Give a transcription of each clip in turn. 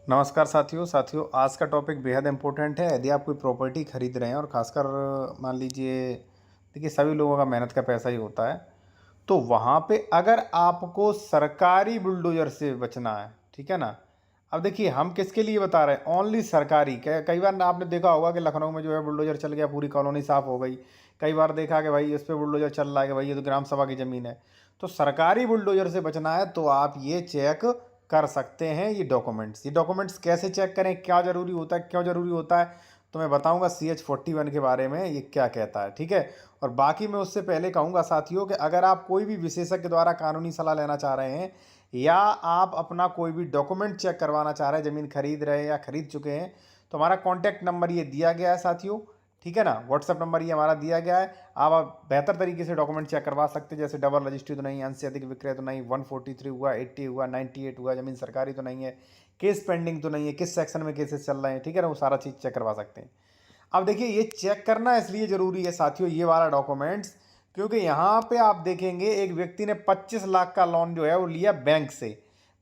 नमस्कार साथियों आज का टॉपिक बेहद इम्पोर्टेंट है। यदि आप कोई प्रॉपर्टी खरीद रहे हैं और ख़ासकर मान लीजिए, देखिए सभी लोगों का मेहनत का पैसा ही होता है। तो वहाँ पे अगर आपको सरकारी बुलडोज़र से बचना है, ठीक है ना। अब देखिए हम किसके लिए बता रहे हैं, ओनली सरकारी। कई बार ना आपने देखा होगा कि लखनऊ में जो है बुलडोज़र चल गया, पूरी कॉलोनी साफ़ हो गई। कई बार देखा कि भाई इस पे बुलडोज़र चल रहा है कि भाई ये तो ग्राम सभा की ज़मीन है। तो सरकारी बुलडोज़र से बचना है तो आप ये चेक कर सकते हैं ये डॉक्यूमेंट्स कैसे चेक करें, क्या ज़रूरी होता है, क्यों ज़रूरी होता है, तो मैं बताऊंगा CH-41 के बारे में ये क्या कहता है, ठीक है। और बाकी मैं उससे पहले कहूँगा साथियों कि अगर आप कोई भी विशेषज्ञ द्वारा कानूनी सलाह लेना चाह रहे हैं या आप अपना कोई भी डॉक्यूमेंट चेक करवाना चाह रहे हैं, ज़मीन खरीद रहे हैं या खरीद चुके हैं, तो हमारा कॉन्टैक्ट नंबर ये दिया गया है साथियों, ठीक है ना। व्हाट्सअप नंबर ये हमारा दिया गया है। आप बेहतर तरीके से डॉक्यूमेंट चेक करवा सकते हैं, जैसे डबल रजिस्ट्री तो नहीं, अंश से अधिक विक्रय तो नहीं, 143 हुआ, 80 हुआ, 98 हुआ, ज़मीन सरकारी तो नहीं है, केस पेंडिंग तो नहीं है, किस सेक्शन में केसेस चल रहे हैं, ठीक है ना, वो सारा चीज़ चेक करवा सकते हैं। अब देखिए ये चेक करना इसलिए ज़रूरी है साथियों, ये वाला डॉक्यूमेंट्स, क्योंकि यहाँ पे आप देखेंगे एक व्यक्ति ने 25 लाख का लोन जो है वो लिया बैंक से।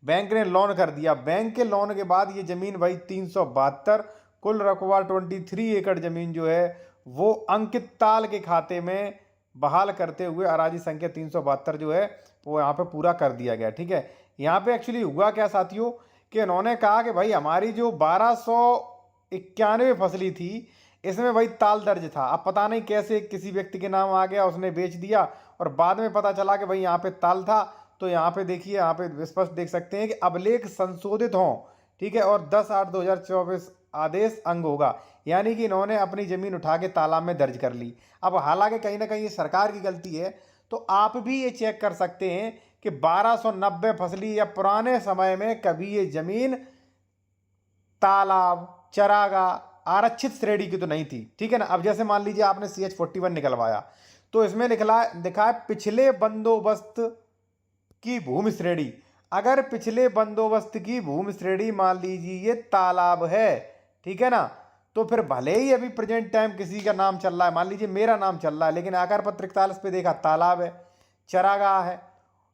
बैंक ने लोन कर दिया, बैंक के लोन के बाद ये ज़मीन भाई 372 कुल रकबा 23 एकड़ ज़मीन जो है वो अंकित ताल के खाते में बहाल करते हुए अराजी संख्या 372 जो है वो यहाँ पे पूरा कर दिया गया, ठीक है। यहाँ पे एक्चुअली हुआ क्या साथियों कि उन्होंने कहा कि भाई हमारी जो 1291 फसली थी इसमें भाई ताल दर्ज था। अब पता नहीं कैसे किसी व्यक्ति के नाम आ गया, उसने बेच दिया और बाद में पता चला कि भाई यहाँ पे ताल था। तो यहाँ पे देखिए, यहाँ पे स्पष्ट देख सकते हैं कि अभिलेख संशोधित हों, ठीक है, और 10/8/2024 आदेश अंग होगा, यानी कि इन्होंने अपनी जमीन उठा के तालाब में दर्ज कर ली। अब हालांकि कहीं ना कहीं ये सरकार की गलती है, तो आप भी ये चेक कर सकते हैं कि 1290 फसली या पुराने समय में कभी ये जमीन तालाब, चरागाह, आरक्षित श्रेणी की तो नहीं थी, ठीक है ना। अब जैसे मान लीजिए आपने CH-41 निकलवाया, तो इसमें लिखा है पिछले बंदोबस्त की भूमि श्रेणी। अगर पिछले बंदोबस्त की भूमि श्रेणी मान लीजिए ये तालाब है, ठीक है ना, तो फिर भले ही अभी प्रेजेंट टाइम किसी का नाम चल रहा है, मान लीजिए मेरा नाम चल रहा है, लेकिन आकार पत्र 41 पे देखा तालाब है, चरागाह है,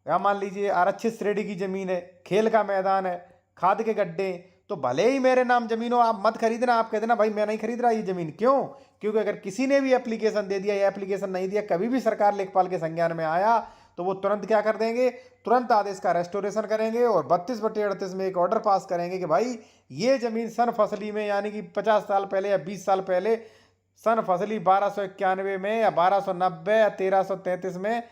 या मान लीजिए आरक्षित श्रेणी की जमीन है, खेल का मैदान है, खाद के गड्ढे, तो भले ही मेरे नाम जमीन हो, आप मत खरीदना। आप कहते ना भाई मैं नहीं खरीद रहा ये जमीन, क्यों? क्योंकि अगर किसी ने भी एप्लीकेशन दे दिया या एप्लीकेशन नहीं दिया, कभी भी सरकार लेखपाल के संज्ञान में आया, तो वो तुरंत क्या कर देंगे, तुरंत आदेश का रेस्टोरेशन करेंगे और 32/38 में एक ऑर्डर पास करेंगे कि भाई ये जमीन सन फसली में, यानी कि 50 साल पहले या 20 साल पहले सन फसली 1291 में या 1290 या 1333 में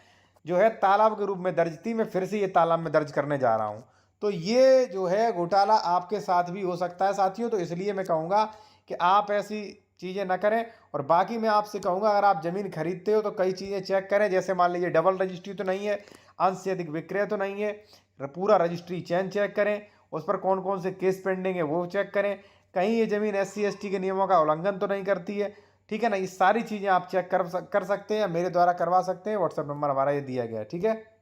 जो है तालाब के रूप में दर्ज थी, मैं फिर से ये तालाब में दर्ज करने जा रहा हूँ। तो ये जो है घोटाला आपके साथ भी हो सकता है साथियों, तो इसलिए मैं कहूँगा कि आप ऐसी चीज़ें ना करें। और बाकी मैं आपसे कहूँगा, अगर आप ज़मीन खरीदते हो तो कई चीज़ें चेक करें, जैसे मान लीजिए डबल रजिस्ट्री तो नहीं है, अंश से अधिक विक्रय तो नहीं है, पूरा रजिस्ट्री चेंज चेक करें, उस पर कौन कौन से केस पेंडिंग है वो चेक करें, कहीं ये ज़मीन SC ST के नियमों का उल्लंघन तो नहीं करती है, ठीक है ना। ये सारी चीज़ें आप चेक कर सकते हैं या मेरे द्वारा करवा सकते हैं। व्हाट्सएप नंबर हमारा ये दिया गया है, ठीक है।